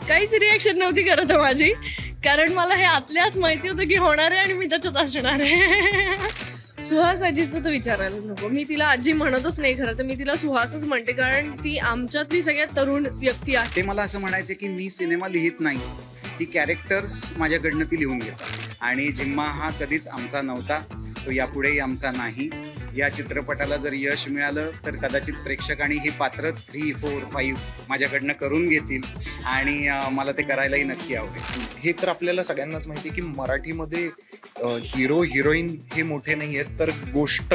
काहीच रिॲक्शन नव्हती करत माझी, कारण मला हे आतल्या आत माहिती होतं की होणार आहे आणि मी त्याच्यात असणार आहे. सुहास आजीचं तर विचारायलाच नको. मी तिला आजी म्हणतच नाही, खरं तर मी तिला सुहासच म्हणते, कारण ती आमच्यातली सगळ्यात तरुण व्यक्ती आहे. ते मला असं म्हणायचं की मी सिनेमा लिहित नाही, ती कॅरेक्टर्स माझ्याकडनं ती लिहून घेतात. आणि जिम्मा हा कधीच आमचा नव्हता, तो यापुढेही आमचा नाही. या चित्रपटाला जर यश मिळालं तर कदाचित प्रेक्षकांनी ही पात्रच 3, 4, 5 माझ्याकडनं करून घेतील आणि मला ते करायलाही नक्की आवडेल. हे तर आपल्याला सगळ्यांनाच माहिती आहे की मराठीमध्ये हिरो हिरोईन हे मोठे नाही आहेत, तर गोष्ट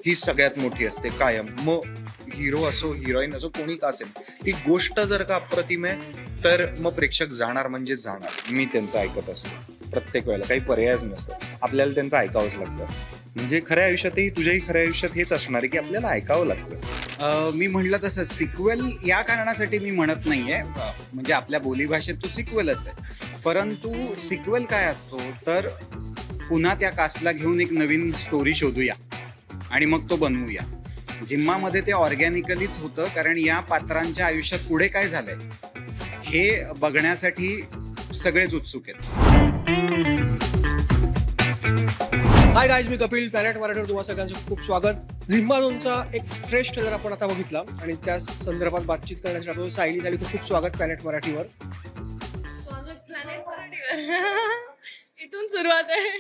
ही सगळ्यात मोठी असते कायम. मग हिरो असो हिरोईन असो कोणी का असेल, ती गोष्ट जर का अप्रतिम आहे तर मग प्रेक्षक जाणार म्हणजे जाणार. मी त्यांचं ऐकत असतो प्रत्येक वेळेला, काही पर्यायच नसतो, आपल्याला त्यांचं ऐकावंच लागतं. म्हणजे खऱ्या आयुष्यातही तुझ्याही खऱ्या आयुष्यात हेच असणार आहे की आपल्याला ऐकावं लागतं. मी म्हटलं तसं सिक्वेल या कारणासाठी मी म्हणत नाहीये, म्हणजे आपल्या बोलीभाषेत तो सिक्वेलच आहे, परंतु सिक्वेल काय असतो तर पुन्हा त्या कास्टला घेऊन एक नवीन स्टोरी शोधूया आणि मग तो बनवूया. जिम्मामध्ये ते ऑर्गॅनिकलीच होतं, कारण या पात्रांच्या आयुष्यात पुढे काय झालंय हे बघण्यासाठी सगळेच उत्सुक आहेत. हाय गाईज, मी कपिल, प्लॅनेट मराठीवर तुम्हा सगळ्यांचं खूप स्वागत. झिम्मा 2चा एक फ्रेश ट्रेलर आपण आता बघितला आणि त्या संदर्भात बातचीत करण्यासाठी आपलं सायली खूप स्वागत प्लॅनेट मराठीवर. स्वागत प्लॅनेट मराठीवर. इथून सुरुवात आहे.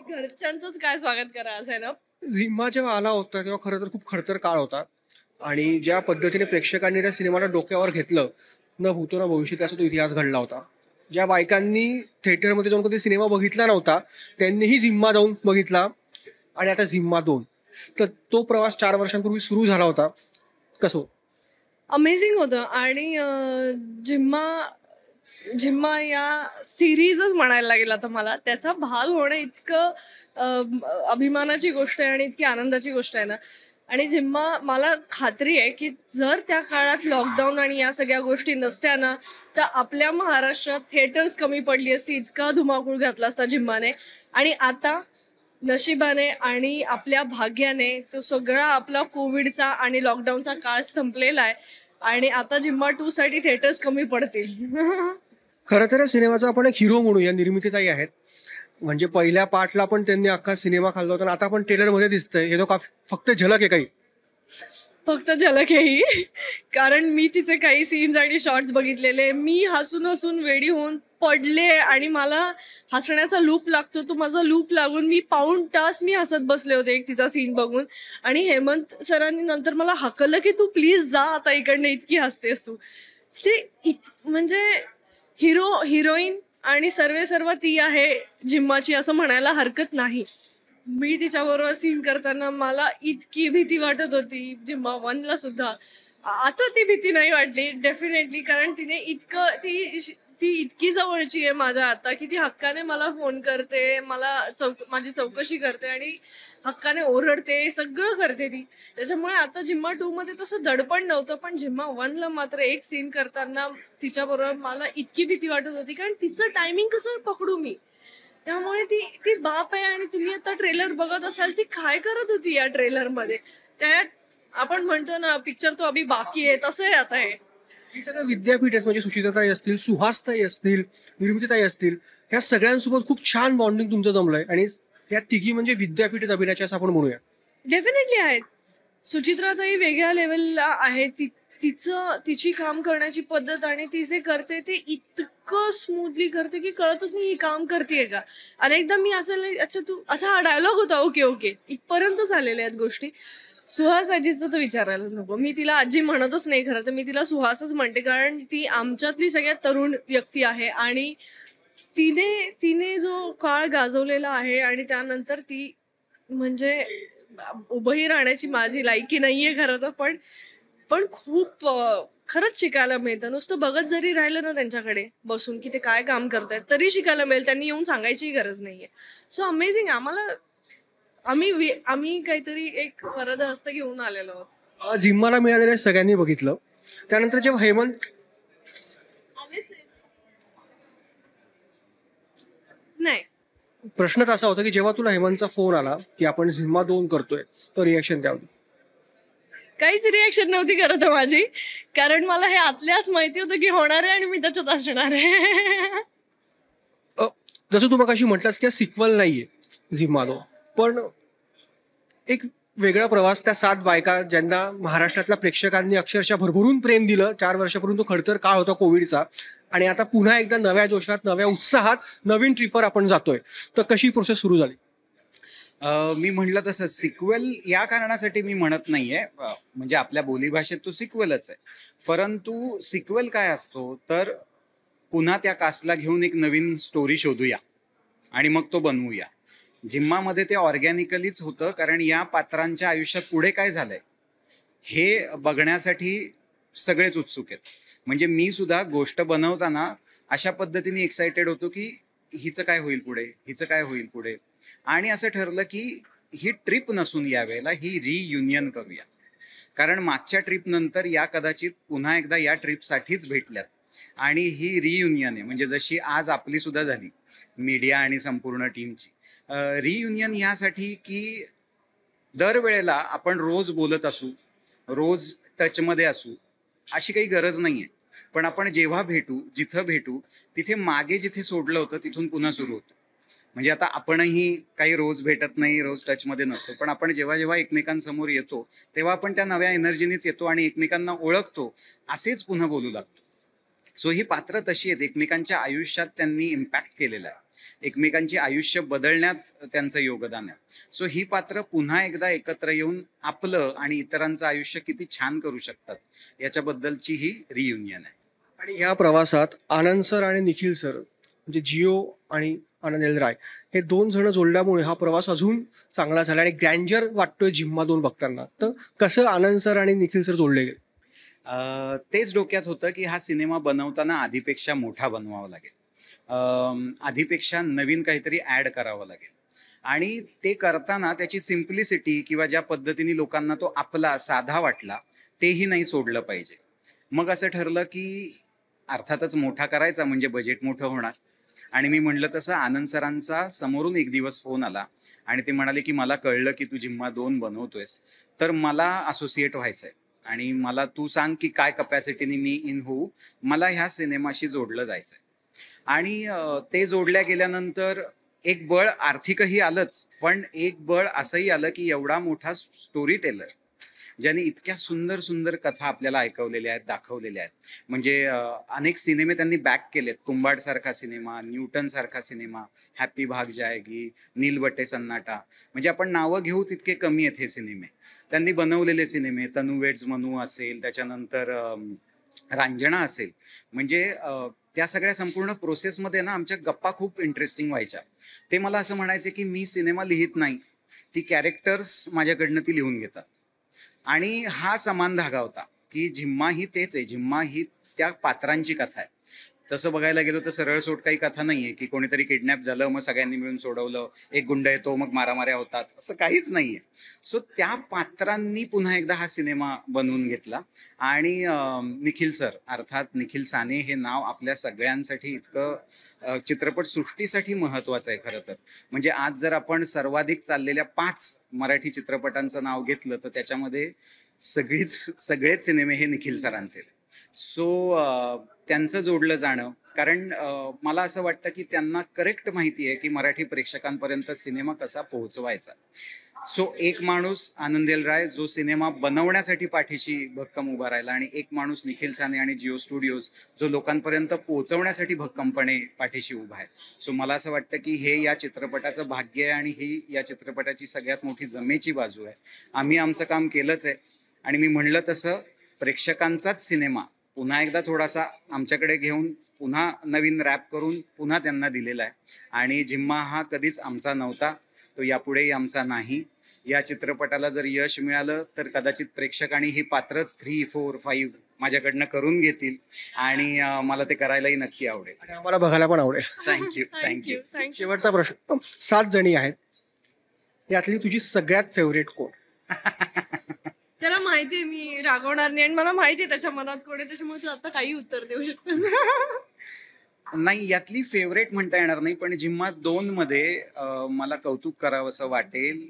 घरच्यांचंच काय स्वागत करा असं आहे ना. झिम्मा जेव्हा आला होता तेव्हा खरं तर खूप खडतर काळ होता आणि ज्या पद्धतीने प्रेक्षकांनी त्या सिनेमाला डोक्यावर घेतलं, न भूतो न भविष्यत असा तो इतिहास घडला होता. ज्या बायकांनी थिएटरमध्ये जाऊन कधी सिनेमा बघितला नव्हता त्यांनीही झिम्मा जाऊन बघितला आणि आता झिम्मा 2. तर तो प्रवास 4 वर्षांपूर्वी सुरू झाला होता. कसं अमेझिंग होतं. आणि झिम्मा या सिरीजच म्हणायला लागेल आता मला. त्याचा भाग होणं इतकं अभिमानाची गोष्ट आहे आणि इतकी आनंदाची गोष्ट आहे ना. आणि झिम्मा, मला खात्री आहे की जर त्या काळात लॉकडाऊन आणि या सगळ्या गोष्टी नसत्या ना तर आपल्या महाराष्ट्रात थिएटर्स कमी पडली असती. इतका धुमाकूळ घातला असता झिम्माने. आणि आता नशिबाने आणि आपल्या भाग्याने तो सगळा आपला कोविडचा आणि लॉकडाऊनचा काळ संपलेला आहे आणि आता झिम्मा 2 साठी थिएटर्स कमी पडतील. खरं तर या सिनेमाचा आपण एक हिरो म्हणूया, निर्मितीताई आहेत. म्हणजे पहिल्या पार्टला पण त्यांनी अख्खा सिनेमा खाल्ला होता, आता आपण ट्रेलरमध्ये दिसतंय. हे तो फक्त झलक आहे काही? फक्त झलक ही, कारण मी तिचे काही सीन्स आणि शॉर्ट्स बघितलेले. मी हसून हसून वेडी होऊन पडले आणि मला हसण्याचा लूप लागतो. तो माझा लूप लागून मी पाऊण तास मी हसत बसले होते एक तिचा सीन बघून. आणि हेमंत सरांनी नंतर मला हाकललं की तू प्लीज जा आता इकडनं, इतकी हसतेस तू. ते म्हणजे हिरोईन आणि सर्व ती आहे झिम्माची असं म्हणायला हरकत नाही. मी तिच्याबरोबर सीन करताना मला इतकी भीती वाटत होती. झिम्मा 1 ला सुद्धा. आता ती भीती नाही वाटली डेफिनेटली, कारण तिने ती इतकी जवळची आहे माझ्या आता की ती हक्काने मला फोन करते, माझी चौकशी करते आणि हक्काने ओरडते, सगळं करते ती. त्याच्यामुळे आता झिम्मा 2 मध्ये तसं दडपण नव्हतं, पण झिम्मा 1 ला मात्र एक सीन करताना तिच्याबरोबर मला इतकी भीती वाटत होती, कारण तिचं टायमिंग कसं पकडू मी. त्यामुळे ती बाप आहे. आणि तुम्ही आता ट्रेलर बघत असाल ती काय करत होती या ट्रेलर मध्ये. त्या आपण म्हणतो ना पिक्चर तो अभी बाकी आहे, तसं आहे आता. हे सगळं विद्यापीठ आहेत, म्हणजे सुचिताताई असतील, सुहासताई असतील, निर्मितीताई असतील, ह्या सगळ्यांसोबत खूप छान बॉन्डिंग तुमचं जमलंय आणि या तिघी म्हणजे विद्यापीठ अभिनयाचे असं आपण म्हणूया. डेफिनेटली आहेत. सुचित्राताई वेगळ्या लेवलला आहे. तिची काम करण्याची पद्धत आणि ती जे करते ते इतकं स्मूथली करते की कळतच नाही ही काम करते का. अनेकदा मी असं अच्छा हा डायलॉग होता, ओके इथपर्यंत झालेल्या आहेत गोष्टी. सुहास आजीचं तर विचारायलाच नको. मी तिला आजी म्हणतच नाही, खरं तर मी तिला सुहासच म्हणते, कारण ती आमच्यातली सगळ्यात तरुण व्यक्ती आहे आणि तिने जो काळ गाजवलेला आहे आणि त्यानंतर ती म्हणजे उभंही राहण्याची माझी लायकी नाहीये खरं तर, पण खूप खरंच शिकायला मिळतं. नुसतं बघत जरी राहिलं ना त्यांच्याकडे बसून की ते काय काम करतायत तरी शिकायला मिळेल. त्यांनी येऊन सांगायची गरज नाहीये. So amazing. आम्ही काहीतरी एक वरद हस्त घेऊन आलेलो आहोत. झिम्माला मिळालेल्या सगळ्यांनी बघितलं. त्यानंतर जेव्हा हेमंत नाही, प्रश्नच असा होता की जेव्हा तुला हेमंतचा फोन आला की आपण झिम्मा 2 करतोय तर रिएक्शन काय होती? काहीच रिॲक्शन नव्हती करत माझी, कारण मला हे आतल्या आत माहिती होतं की होणार आहे आणि मी त्याच्यात असणार आहे. जसं तू मगाशी म्हटलंस की सिक्वल नाहीये झिम्मा 2, पण एक वेगळा प्रवास त्या 7 बायका ज्यांना महाराष्ट्रातल्या प्रेक्षकांनी अक्षरशः भरभरून प्रेम दिलं. 4 वर्षापूर्वी तो खडतर काळ होता कोविडचा, आणि आता पुन्हा एकदा नव्या जोशात, नव्या उत्साहात नवीन ट्रिपवर आपण जातोय. तर कशी प्रोसेस सुरू झाली? मी म्हटलं तसं सिक्वेल या कारणासाठी मी म्हणत नाहीये, म्हणजे आपल्या बोलीभाषेत तो सिक्वेलच आहे. परंतु सिक्वेल काय असतो, तर पुन्हा त्या कास्टला घेऊन एक नवीन स्टोरी शोधूया आणि मग तो बनवूया. जिम्मामध्ये ते ऑर्गॅनिकलीच होतं, कारण या पात्रांच्या आयुष्यात पुढे काय झालंय हे बघण्यासाठी सगळेच उत्सुक आहेत. म्हणजे मी सुद्धा गोष्ट बनवताना अशा पद्धतीने एक्साइटेड होतो की हिचं काय होईल पुढे, हिचं काय होईल पुढे. आणि असं ठरलं की ही ट्रिप नसून यावेळेला ही रियुनियन करूया, कारण मागच्या ट्रिप नंतर या कदाचित पुन्हा एकदा या ट्रिपसाठीच भेटल्यात. आणि ही रियुनियन आहे, म्हणजे जशी आज आपली सुद्धा झाली मीडिया आणि संपूर्ण टीमची रियुनियन यासाठी की दरवेळेला आपण रोज बोलत असू, रोज टचमध्ये असू अशी काही गरज नाहीये. पण आपण जेव्हा भेटू, जिथं भेटू, तिथे मागे जिथे सोडलं होतं तिथून पुन्हा सुरू होतो. म्हणजे आता आपणही काही रोज भेटत नाही, रोज टचमध्ये नसतो, पण आपण जेव्हा जेव्हा एकमेकांसमोर येतो तेव्हा आपण त्या नव्या एनर्जीनेच येतो आणि एकमेकांना ओळखतो, असेच पुन्हा बोलू लागतो. सो ही पात्र तशी आहेत, एकमेकांच्या आयुष्यात त्यांनी इम्पॅक्ट केलेला आहे, एकमेकांचे आयुष्य बदलण्यात त्यांचं योगदान आहे. सो ही पात्र पुन्हा एकदा एकत्र येऊन आपलं आणि इतरांचं आयुष्य किती छान करू शकतात याच्याबद्दलची ही रियुनियन आहे. आणि या प्रवासात आनंद सर आणि निखिल सर, म्हणजे जिओ आणि आनंद एल राय, हे 2 जण जोडल्यामुळे हा प्रवास अजून चांगला झाला आणि ग्रँजर वाटतोय जिम्मा 2 बघताना. तर कसं आनंद सर आणि निखिल सर जोडले गेले? तेच डोक्यात होतं की हा सिनेमा बनवताना आधीपेक्षा मोठा बनवावा लागेल, आधीपेक्षा नवीन काहीतरी ॲड करावं लागेल. आणि ते करताना त्याची सिम्प्लिसिटी किंवा ज्या पद्धतीने लोकांना तो आपला साधा वाटला तेही नाही सोडलं पाहिजे. मग असं ठरलं की अर्थातच मोठा करायचा म्हणजे बजेट मोठं होणार. आणि मी म्हटलं तसं आनंद सरांचा समोरून एक दिवस फोन आला आणि ते म्हणाले की मला कळलं की तू जिम्मा 2 बनवतोयस, तर मला असोसिएट व्हायचंय आणि मला तू सांग की काय कपॅसिटीने मी इन होऊ, मला ह्या सिनेमाशी जोडलं जायचंय. आणि ते जोडल्या गेल्यानंतर एक बळ आर्थिकही आलंच, पण एक बळ असंही आलं की एवढा मोठा स्टोरी टेलर ज्यांनी इतक्या सुंदर सुंदर कथा आपल्याला ऐकवलेल्या आहेत, दाखवलेल्या आहेत. म्हणजे अनेक सिनेमे त्यांनी बॅक केलेत. तुंबाड सारखा सिनेमा, न्यूटन सारखा सिनेमा, हॅपी भाग जाएगी, नीलबट्टे सन्नाटा, म्हणजे आपण नावं घेऊ तितके कमी आहेत हे सिनेमे. त्यांनी बनवलेले सिनेमे, तनू वेड्स मनू असेल, त्याच्यानंतर रांजणा असेल, म्हणजे त्या सगळ्या संपूर्ण प्रोसेसमध्ये ना आमच्या गप्पा खूप इंटरेस्टिंग व्हायच्या. ते मला असं म्हणायचे की मी सिनेमा लिहित नाही, ती कॅरेक्टर्स माझ्याकडनं ती लिहून घेतात. आणि हा समान धागा होता की जिम्मा ही तेच आहे, जिम्मा ही त्या पात्रांची कथा आहे. तसं बघायला गेलो तर सरळ सोट काही कथा नाहीये की कोणीतरी किडनॅप झालं मग सगळ्यांनी मिळून सोडवलं, एक गुंड येतो मग मारामाऱ्या होतात, असं काहीच नाहीये. सो त्या पात्रांनी पुन्हा एकदा हा सिनेमा बनवून घेतला. आणि निखिल सर, अर्थात निखिल साने हे नाव आपल्या सगळ्यांसाठी इतकं चित्रपटसृष्टीसाठी महत्वाचं आहे खरं तर. म्हणजे आज जर आपण सर्वाधिक चाललेल्या 5 मराठी चित्रपटांचं नाव घेतलं तर त्याच्यामध्ये सगळेच सिनेमे हे निखिल सरांचे. सो त्यांचं जोडलं जाणं, कारण मला असं वाटतं की त्यांना करेक्ट माहिती आहे की मराठी प्रेक्षकांपर्यंत सिनेमा कसा पोहोचवायचा. सो एक माणूस आनंद एल राय जो सिनेमा बनवण्यासाठी पाठीशी भक्कम उभा राहिला, आणि एक माणूस निखिल साने आणि जिओ स्टुडिओज जो लोकांपर्यंत पोहोचवण्यासाठी भक्कमपणे पाठीशी उभा आहे. सो मला असं वाटतं की हे या चित्रपटाचं भाग्य आहे आणि ही या चित्रपटाची सगळ्यात मोठी जमेची बाजू आहे. आम्ही आमचं काम केलंच आहे आणि मी म्हणलं तसं प्रेक्षकांचाच सिनेमा पुन्हा एकदा थोडासा आमच्याकडे घेऊन पुन्हा नवीन रॅप करून पुन्हा त्यांना दिलेला आहे. आणि जिम्मा हा कधीच आमचा नव्हता, तो यापुढेही आमचा नाही. या चित्रपटाला जर यश मिळालं तर कदाचित प्रेक्षक आणि ही पात्रच 3, 4, 5 माझ्याकडनं करून घेतील आणि मला ते करायलाही नक्की आवडेल आणि आम्हाला बघायला पण आवडेल. Thank you thank you. शेवटचा प्रश्न, 7 जणी आहेत, यातली तुझी सगळ्यात फेवरेट कोण? त्याला माहितीये मी रागवणार नाही आणि मला माहितीये त्याच्या मनात कोण आहे, त्याच्यामुळे तू आता काही उत्तर देऊ शकतो. नाही, यातली फेवरेट म्हणता येणार नाही, पण जिम्मा 2 मध्ये मला कौतुक करावं असं वाटेल.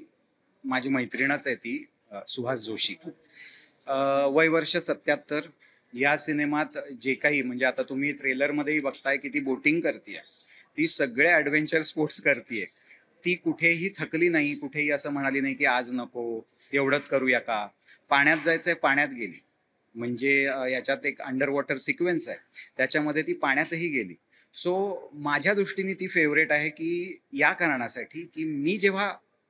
माझी मैत्रीणच आहे ती, सुहास जोशी. वय वर्ष 77. या सिनेमात जे काही म्हणजे आता तुम्ही ट्रेलरमध्येही बघताय की ती बोटिंग करते, ती सगळे ॲडव्हेंचर स्पोर्ट्स करते. ती कुठेही थकली नाही, कुठेही असं म्हणाली नाही की आज नको, एवढंच करूया का. पाण्यात जायचंय, पाण्यात गेली. म्हणजे याच्यात एक अंडर वॉटर सिक्वेन्स आहे, त्याच्यामध्ये ती पाण्यातही गेली. सो माझ्या दृष्टीने ती फेवरेट आहे की या कारणासाठी की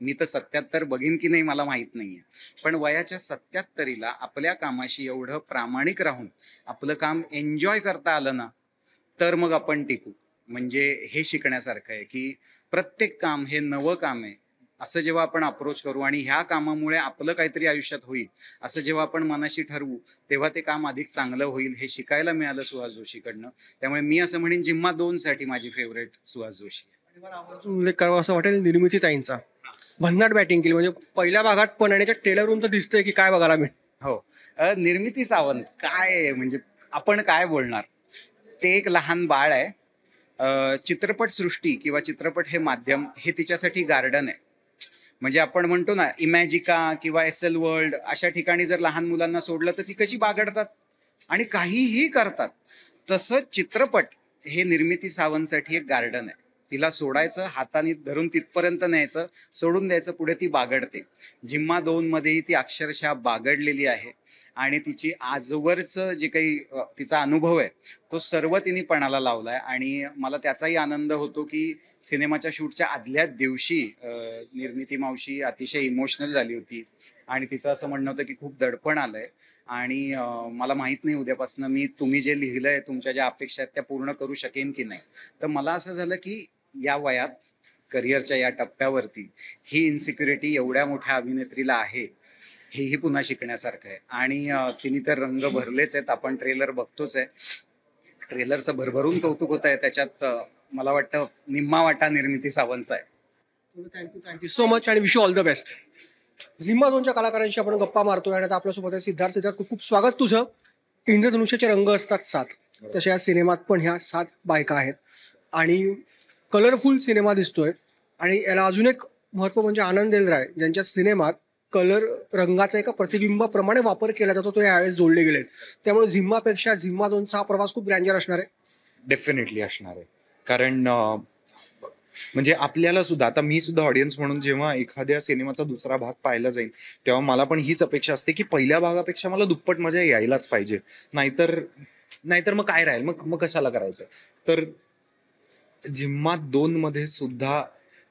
मी तर 77 बघीन की नाही मला माहित नाहीये, पण वयाच्या 77ला आपल्या कामाशी एवढं प्रामाणिक राहून आपलं काम एन्जॉय करता आलं ना, तर मग आपण टिकू. म्हणजे हे शिकण्यासारखं आहे की प्रत्येक काम हे नवं काम आहे असं जेव्हा आपण अप्रोच करू आणि ह्या कामामुळे आपलं काहीतरी आयुष्यात होईल असं जेव्हा आपण मनाशी ठरवू, तेव्हा ते काम अधिक चांगलं होईल. हे शिकायला मिळालं सुहास जोशीकडनं. त्यामुळे मी असं म्हणेन जिम्मा 2 साठी माझी फेवरेट सुहास जोशी. आणि मला आवर्जून उल्लेख करावा असं वाटेल निर्मितीताईंचा. भन्नाट बॅटिंग केली, म्हणजे पहिल्या भागात पण आणि त्याच्या ट्रेलरवरून तर दिसतंय की काय बघायला मिळेल. हो. निर्मिती सावंत काय आहे, म्हणजे आपण काय बोलणार. ते एक लहान बाळ आहे. चित्रपट सृष्टी किंवा चित्रपट हे माध्यम हे तिच्यासाठी गार्डन आहे. म्हणजे आपण म्हणतो ना इमॅजिका किंवा SL वर्ल्ड अशा ठिकाणी जर लहान मुलांना सोडलं तर ती कशी बागडतात आणि काहीही करतात, तसंच चित्रपट हे निर्मिती सावंतसाठी एक गार्डन आहे. तिला सोडायचं, हाताने धरून तिथपर्यंत न्यायचं, सोडून द्यायचं, पुढे ती बागडते. जिम्मा 2 मध्येही ती अक्षरशः बागडलेली आहे आणि तिची आजवरचं जे काही तिचा अनुभव आहे तो सर्व तिने पणाला लावलाय. आणि मला त्याचाही आनंद होतो की सिनेमाच्या शूटच्या आदल्या दिवशी निर्मिती मावशी अतिशय इमोशनल झाली होती आणि तिचं असं म्हणणं होतं की खूप दडपण आलंय आणि मला माहित नाही उद्यापासून तुम्ही जे लिहिलंय, तुमच्या ज्या अपेक्षा आहेत त्या पूर्ण करू शकेन की नाही. तर मला असं झालं की या वयात, करिअरच्या या टप्प्यावरती ही इन्सिक्युरिटी एवढ्या मोठ्या अभिनेत्रीला आहे, हेही पुन्हा शिकण्यासारखं आहे. आणि तिने तर रंग भरलेच आहेत, आपण ट्रेलर बघतोच आहे. ट्रेलरचं भरभरून कौतुक होत आहे त्याच्यात. मला वाटतं निम्मा वाटा निर्मिती सावंतचा आहे. थँक्यू सो मच आणि wish you all the best. Jhimma 2च्या कलाकारांशी आपण गप्पा मारतोय आणि आता आपल्यासोबत आहे सिद्धार्थ. खूप खूप स्वागत तुझं. इंद्रधनुष्याचे रंग असतात 7, तसे या सिनेमात पण ह्या 7 बायका आहेत आणि कलरफुल सिनेमा दिसतोय. आणि याला अजून एक महत्व म्हणजे आनंद राय ज्यांच्या सिनेमात कलर रंगाचा एका प्रतिबिंबाप्रमाणे वापर केला जातो, तो यावेळेस जोडले गेलेत. त्यामुळे झिम्मापेक्षा झिम्मा 2चा हा प्रवास खूप ग्रँजर असणार आहे. डेफिनेटली असणार आहे. कारण म्हणजे आपल्याला सुद्धा, आता मी सुद्धा ऑडियन्स म्हणून जेव्हा एखाद्या सिनेमाचा दुसरा भाग पाहायला जाईल तेव्हा मला पण हीच अपेक्षा असते की पहिल्या भागापेक्षा मला दुप्पट मजा यायलाच पाहिजे. नाहीतर मग काय राहील, मग कशाला करायचं. तर जिम्मा 2 मध्ये सुद्धा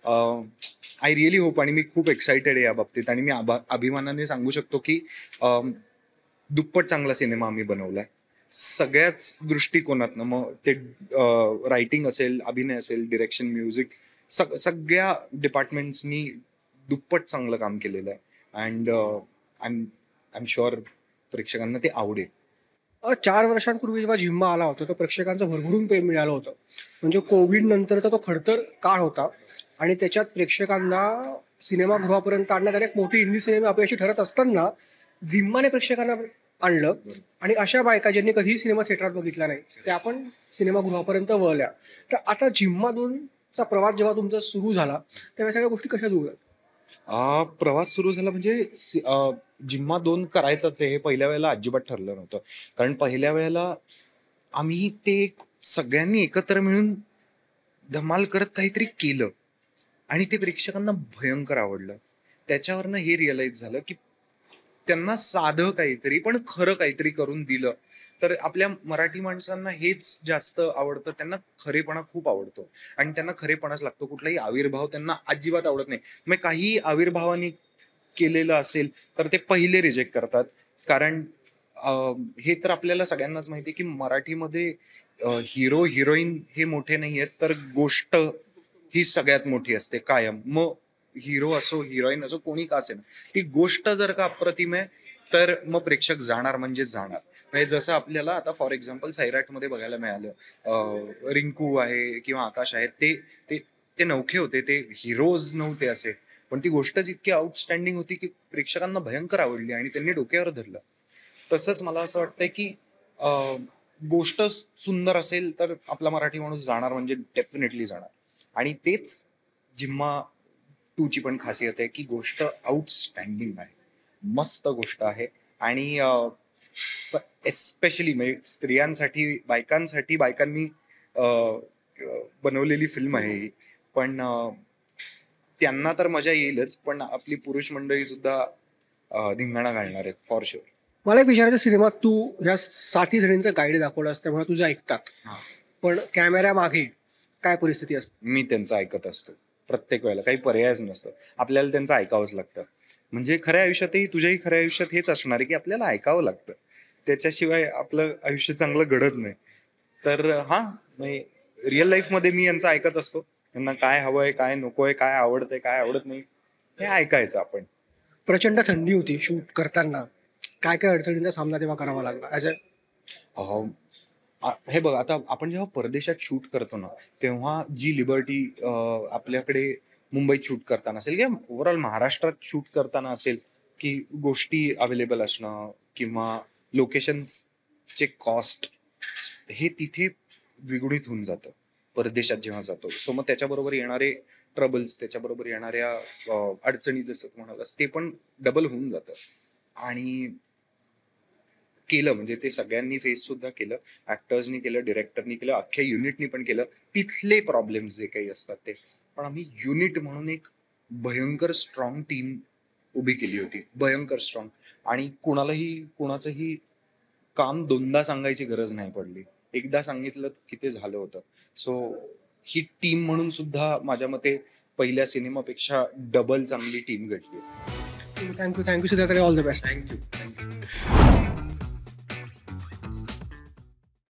आय रिअली होप आणि मी खूप एक्साइटेड आहे या बाबतीत. आणि मी अभिमानाने सांगू शकतो की दुप्पट चांगला सिनेमा आम्ही बनवलाय सगळ्याच दृष्टिकोनातनं. मग ते रायटिंग असेल, अभिनय असेल, डिरेक्शन, म्युझिक, सगळ्या डिपार्टमेंट्सनी दुप्पट चांगलं काम केलेलं आहे. अँड आय एम शुअर प्रेक्षकांना ते आवडेल. 4 वर्षांपूर्वी जेव्हा झिम्मा आला होता तो प्रेक्षकांचं भरभरून प्रेम मिळालं होतं. म्हणजे कोविड नंतरचा तो खडतर काळ होता आणि त्याच्यात प्रेक्षकांना सिनेमागृहापर्यंत आणण्यात एक मोठी हिंदी सिनेमा अपयशी ठरत असताना झिम्माने प्रेक्षकांना आणलं. आणि अशा बायका ज्यांनी कधीही सिनेमा थिएटरात बघितला नाही त्या आपण सिनेमागृहापर्यंत वळल्या. तर आता झिम्मा 2चा प्रवास जेव्हा तुमचा सुरू झाला तेव्हा सगळ्या गोष्टी कशा जुळल्या? प्रवास सुरू झाला म्हणजे जिम्मा 2 करायचाच आहे हे पहिल्या वेळेला अजिबात ठरलं नव्हतं. कारण पहिल्या वेळेला आम्ही ते सगळ्यांनी एकत्र मिळून धमाल करत काहीतरी केलं आणि ते प्रेक्षकांना भयंकर आवडलं. त्याच्यावरनं हे रिअलाइज झालं की त्यांना साधं काहीतरी पण खरं काहीतरी करून दिलं तर आपल्या मराठी माणसांना हेच जास्त आवडतं. त्यांना खरेपणा खूप आवडतो आणि त्यांना खरेपणाच लागतो. कुठलाही आविर्भाव त्यांना अजिबात आवडत नाही. मग काही आविर्भावाने केलेलं असेल तर ते पहिले रिजेक्ट करतात. कारण हे तर आपल्याला सगळ्यांनाच माहिती आहे की मराठीमध्ये हिरो हिरोईन हे मोठे नाही आहेत, तर गोष्ट ही सगळ्यात मोठी असते कायम. मग हिरो असो हिरोईन असो कोणी का असेल, ती गोष्ट जर का अप्रतिम आहे तर मग प्रेक्षक जाणार म्हणजे जाणार. म्हणजे जसं आपल्याला आता फॉर एक्झाम्पल सैराटमध्ये बघायला मिळालं, रिंकू आहे किंवा आकाश आहे, ते ते ते नवखे होते, ते हिरोज नव्हते असे, पण ती गोष्टच इतकी आउटस्टँडिंग होती की प्रेक्षकांना भयंकर आवडली आणि त्यांनी डोक्यावर धरलं. तसंच मला असं वाटतंय की गोष्ट सुंदर असेल तर आपला मराठी माणूस जाणार म्हणजे डेफिनेटली जाणार. आणि तेच जिम्मा 2ची पण खासियत आहे की गोष्ट आउटस्टँडिंग आहे, मस्त गोष्ट आहे आणि एस्पेशली म्हणजे स्त्रियांसाठी बायकांनी बनवलेली फिल्म आहे ही. पण त्यांना तर मजा येईलच, पण आपली पुरुष मंडळी सुद्धा धिंगाणा घालणार आहेत फॉर शुअर. मला एक विचारायचं, सिनेमात तू या 7 जणींचं गाईड दाखवलं त्यामुळे तुझं ऐकतात, हा. पण कॅमेऱ्या मागे काय परिस्थिती असते? मी त्यांचं ऐकत असतो प्रत्येक वेळेला, काही पर्यायच नसतो, आपल्याला त्यांचं ऐकावंच लागतं. म्हणजे खऱ्या आयुष्यातही, तुझ्याही खऱ्या आयुष्यात हेच असणार आहे की आपल्याला ऐकावं लागतं, त्याच्याशिवाय आपलं आयुष्य चांगलं घडत नाही. तर रिअल लाईफमध्ये मी यांचं ऐकत असतो, त्यांना काय हवंय, काय नकोय, काय आवडतंय, काय आवडत नाही, हे ऐकायचं आपण. प्रचंड थंडी होती शूट करताना, काय काय अडचणींचा सामना तेव्हा करावा लागला? हे बघ, आता आपण जेव्हा परदेशात शूट करतो ना, तेव्हा जी लिबर्टी आपल्याकडे मुंबईत शूट करताना असेल किंवा ओव्हरऑल महाराष्ट्रात शूट करताना असेल, की गोष्टी अवेलेबल असणं किंवा लोकेशन्सचे कॉस्ट, हे तिथे द्विगुणित होऊन जातं परदेशात जेव्हा जातो. सो मग त्याच्याबरोबर येणारे ट्रबल्स, त्याच्याबरोबर येणाऱ्या अडचणी, जसं म्हणालास, ते पण डबल होऊन जातं. आणि केलं म्हणजे ते सगळ्यांनी फेस सुद्धा केलं, ऍक्टर्सनी केलं, डिरेक्टरनी केलं, अख्ख्या युनिटनी पण केलं, तिथले प्रॉब्लेम्स जे काही असतात ते. पण आम्ही युनिट म्हणून एक भयंकर स्ट्रॉंग टीम उभी केली होती, भयंकर स्ट्रॉंग. आणि कुणाचंही काम 2दा सांगायची गरज नाही पडली, एकदा सांगितलं की ते झालं होतं. सो ही टीम म्हणून सुद्धा माझ्या मते पहिल्या सिनेमापेक्षा डबल चांगली टीम घडली. Thank you Siddharth, all the best. Thank you.